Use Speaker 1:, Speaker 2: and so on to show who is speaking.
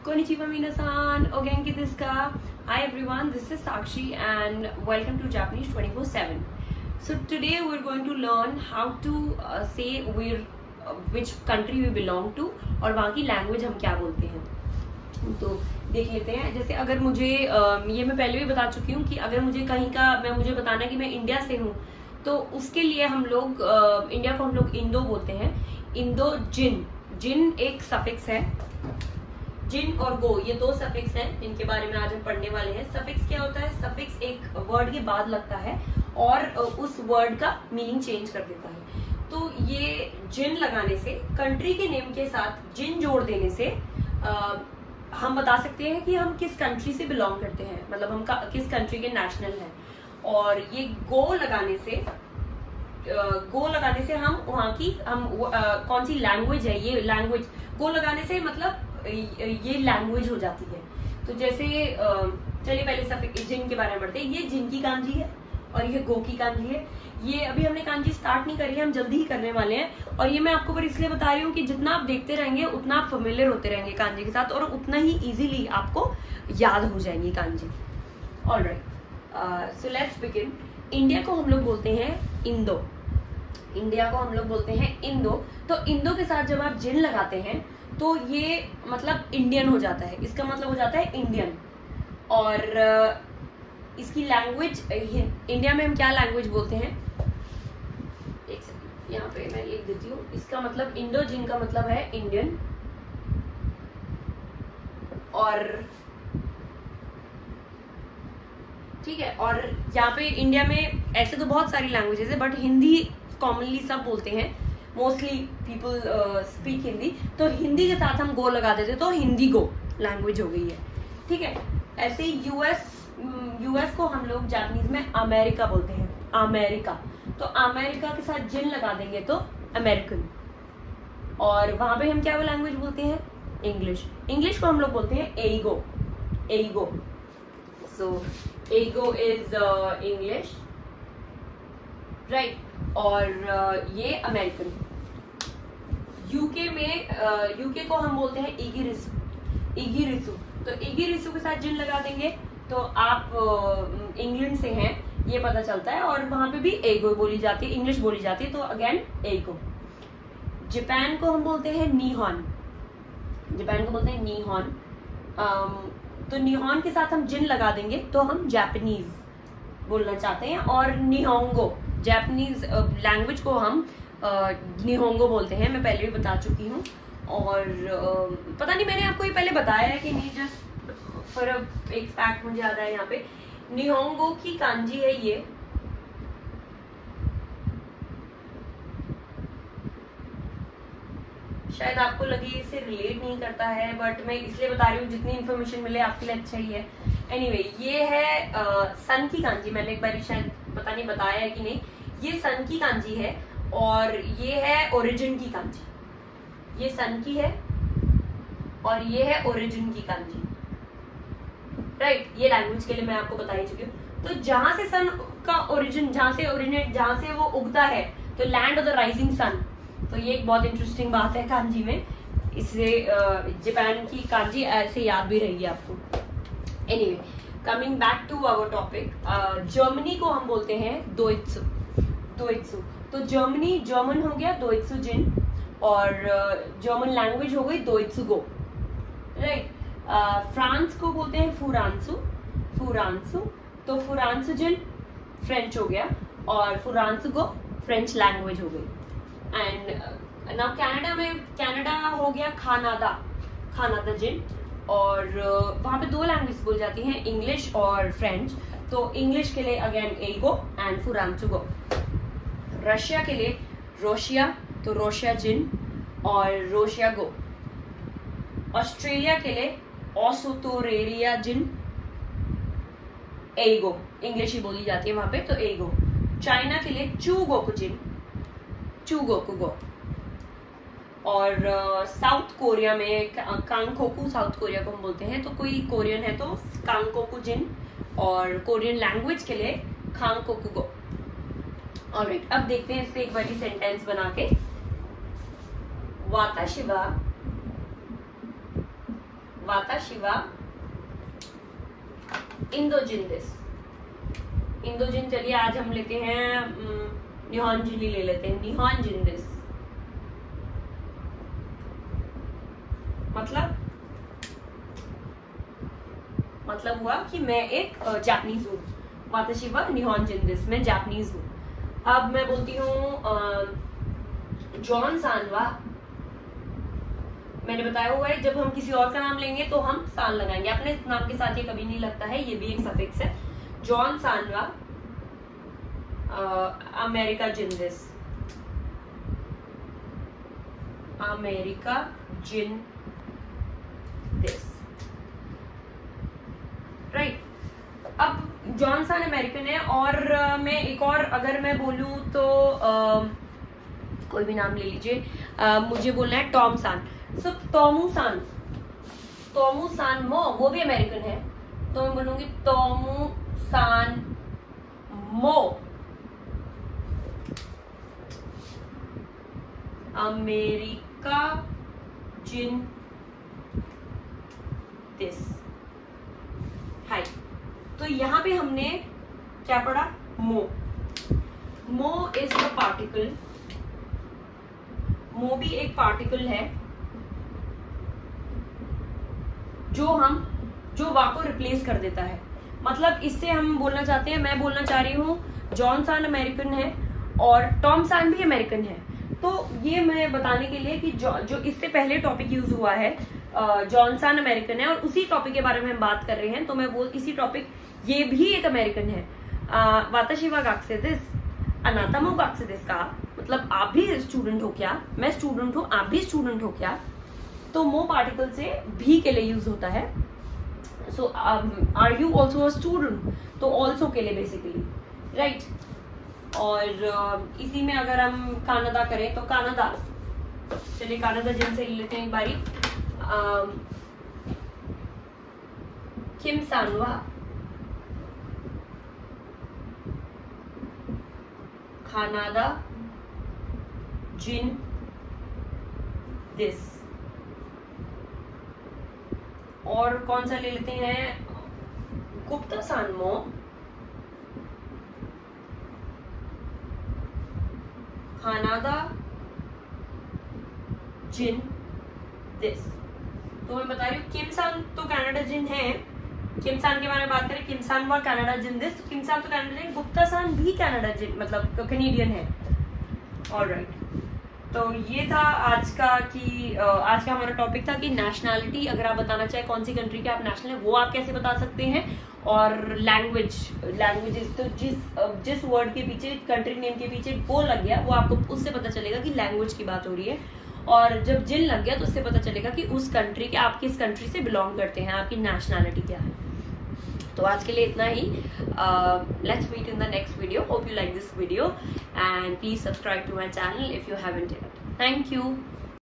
Speaker 1: Konnichiwa minasan, o genki desu ka? Hi everyone, this is Sakshi and welcome to Japanese 24/7. So today we're going to learn how to say which country we belong to और वहाँ की language हम क्या बोलते हैं. तो देख लेते हैं. जैसे अगर मुझे ये मैं पहले भी बता चुकी हूँ कि अगर मुझे कहीं का मुझे बताना है कि मैं इंडिया से हूँ तो उसके लिए हम लोग इंडिया को हम लोग इंडो बोलते हैं. इंडो जिन एक सफिक्स है. जिन और गो ये दो सफिक्स हैं जिनके बारे में आज हम पढ़ने वाले हैं. सफिक्स क्या होता है? सफिक्स एक वर्ड के बाद लगता है और उस वर्ड का मीनिंग चेंज कर देता है. तो ये जिन लगाने से, कंट्री के नेम के साथ जिन जोड़ देने से हम बता सकते हैं कि हम किस कंट्री से बिलोंग करते हैं, मतलब हम किस कंट्री के नेशनल हैं. और ये गो लगाने से हम वहाँ की कौन सी लैंग्वेज है, ये लैंग्वेज गो लगाने से मतलब ये लैंग्वेज हो जाती है. तो जैसे चलिए पहले सफिक्स जिन के बारे में पढ़ते हैं. ये जिन की कांजी है और ये गो की कांजी है. ये अभी हमने कांजी स्टार्ट नहीं करी है, हम जल्दी ही करने वाले हैं. और ये मैं आपको पर इसलिए बता रही हूँ कि जितना आप देखते रहेंगे उतना आप फेमिलियर होते रहेंगे कांजी के साथ और उतना ही इजीली आपको याद हो जाएंगी kanji. Alright, so let's begin. India को हम लोग बोलते हैं इंडो. इंडिया को हम लोग बोलते हैं इंडो. तो इंडो के साथ जब आप जिन लगाते हैं तो ये मतलब इंडियन हो जाता है. इसका मतलब हो जाता है इंडियन. और इसकी लैंग्वेज इंडिया में हम क्या लैंग्वेज बोलते हैं, एक सेकंड यहाँ पे मैं लिख देती हूँ. इसका मतलब इंडो जिन का मतलब है इंडियन. और ठीक है, और यहाँ पे इंडिया में ऐसे तो बहुत सारी लैंग्वेजेस है बट हिंदी कॉमनली सब बोलते हैं. Mostly people speak Hindi. तो हिंदी के साथ हम गो लगा देते तो हिंदी गो लैंग्वेज हो गई है. ठीक है. ऐसे यूएस को हम लोग जापानीज में अमेरिका बोलते हैं. अमेरिका. तो अमेरिका के साथ जिन लगा देंगे तो अमेरिकन. और वहां पे हम क्या वो लैंग्वेज बोलते हैं? इंग्लिश. इंग्लिश को हम लोग बोलते हैं एगो. एगो. सो एगो इज इंग्लिश, राइट. और ये अमेरिकन. यूके को हम बोलते हैं इगिरिसु. इगिरिसु. तो इगिरिसु के साथ जिन लगा देंगे तो आप इंग्लैंड से हैं ये पता चलता है. और वहां पे भी एगो बोली जाती है, इंग्लिश बोली जाती है. तो अगेन एगो. जापान को हम बोलते हैं निहॉन. जापान को बोलते हैं निहॉन. तो निहॉन के साथ हम जिन लगा देंगे तो हम जापानीज बोलना चाहते हैं. और निहोंगो, जापानीज लैंग्वेज को हम निहोंगो बोलते हैं. मैं पहले भी बता चुकी हूँ. और पता नहीं मैंने आपको ये पहले बताया है कि नहीं, जस्ट फॉर एक फैक्ट मुझे याद है. यहाँ पे निहोंगो की कांजी है ये. शायद आपको लगे इससे रिलेट नहीं करता है बट मैं इसलिए बता रही हूँ जितनी इन्फॉर्मेशन मिले आपके लिए अच्छा ही है. एनीवे, ये है सन की कांजी. मैंने एक बार शायद पता नहीं बताया है कि नहीं. ये सन की कांजी है और ये है ओरिजिन की कांजी. ये सन की है और ये है ओरिजिन की कांजी, राइट. ये लैंग्वेज के लिए मैं आपको बता ही चुकी हूँ. तो जहां से सन का ओरिजिन, जहां से वो उगता है तो land of the rising sun. तो ये एक बहुत इंटरेस्टिंग बात है कांजी में. इससे जापान की कांजी ऐसे याद भी रहेगी आपको. Anyway, coming back to our topic. Germany को हम बोलते हैं दोइत्सु. दोइत्सु. तो जर्मन हो गया दोइत्सु जिन और जर्मन लैंग्वेज हो गई दोइत्सु गो, राइट. फ्रांस को बोलते हैं फुरांसु. फुरांसु. तो फुरांसु जिन फ्रेंच हो गया और फुरांसु गो फ्रेंच लैंग्वेज हो गई. एंड नाउ कनाडा हो गया खानादा जिन. और वहां पे दो लैंग्वेज बोली जाती हैं, इंग्लिश और फ्रेंच. तो इंग्लिश के लिए अगेन एगो एंड फुरांसु गो. रशिया के लिए रोशिया, तो रोशिया जिन और रोशिया गो. ऑस्ट्रेलिया के लिए ऑसोतोरेरिया जिन, एगो. इंग्लिश ही बोली जाती है वहां पे तो एगो. चाइना के लिए चूगोकु जिन, चूगोकु गो. और साउथ कोरिया में कांगकोकु, साउथ कोरिया को हम बोलते हैं. तो कोई कोरियन है तो कांगकोकु जिन और कोरियन लैंग्वेज के लिए कांगकोकु गो. ऑलराइट, अब देखते हैं इससे एक बड़ी सेंटेंस बना के. वाताशी वा वाताशिवा इंदोजिनदिस। इंदोजिन, चलिए आज हम लेते हैं निहोंजिनी ले लेते हैं, निहोंजिनदिस। मतलब हुआ कि मैं एक जापानीज हूँ। वाताशिवा निहोंजिनदिस, मैं जापानीज हूँ। अब मैं बोलती हूँ जॉन सानवा। मैंने बताया हुआ है जब हम किसी और का नाम लेंगे तो हम सान लगाएंगे, अपने नाम के साथ ये कभी नहीं लगता है, ये भी एक सफिक्स है। जॉन सानवा अमेरिका जिनदिस, अमेरिका जिन दिस, राइट। अब जॉन सान अमेरिकन है, और मैं एक और अगर मैं बोलूं तो कोई भी नाम ले लीजिए, मुझे बोलना है टॉम सान। सो टोमू सान मो, वो भी अमेरिकन है, तो मैं बोलूंगी टोमू सान मो अमेरिका जिन दिस। हाय, तो यहां पे हमने क्या पढ़ा? मो। मो इज द पार्टिकल, मो भी एक पार्टिकल है जो वा को रिप्लेस कर देता है। मतलब इससे हम बोलना चाहते हैं, मैं बोलना चाह रही हूँ जॉन सान अमेरिकन है और टॉम सान भी अमेरिकन है। तो ये मैं बताने के लिए कि जो इससे पहले टॉपिक यूज हुआ है, जॉन सान अमेरिकन है और उसी टॉपिक के बारे में हम बात कर रहे हैं, तो मैं इसी टॉपिक, ये भी एक अमेरिकन है। वाताशिवा गाक्सेदिस, अनातामो गाक्सेदिस का मतलब आप भी स्टूडेंट हो क्या, मैं स्टूडेंट हूं, आप भी स्टूडेंट हो क्या, तो मो पार्टिकल से भी के लिए यूज होता है। So are you also a student, तो ऑल्सो के लिए बेसिकली, राइट। और इसी में अगर हम कनाडा करें तो कनाडा, चलिए कनाडा जिन से ले लेते हैं एक बारी। किम सानवा, कनाडा जिन दिस। और कौन सा ले लेते हैं? गुप्ता सानमो, कनाडा जिन दिस। तो मैं बता रही हूँ किम सान तो कनाडा जिन है, किम सान के बारे में बात करें, किम सान व कनाडा जिन दिस, तो किम सान तो कनाडा जिन, गुप्ता सान भी कनाडा जिन मतलब कनेडियन है। ऑलराइट, तो ये था आज का हमारा टॉपिक था कि नेशनैलिटी अगर आप बताना चाहे कौन सी कंट्री के आप नेशनल है वो आप कैसे बता सकते हैं, और लैंग्वेजेस तो जिस वर्ड के पीछे, कंट्री नेम के पीछे वो लग गया, वो आपको उससे पता चलेगा कि लैंग्वेज की बात हो रही है, और जब जिन लग गया तो उससे पता चलेगा कि उस कंट्री के, आप किस कंट्री से बिलोंग करते हैं, आपकी नेशनैलिटी क्या है। तो आज के लिए इतना ही। Let's meet in the next video. Hope you like this video and please subscribe to my channel if you haven't yet. Thank you.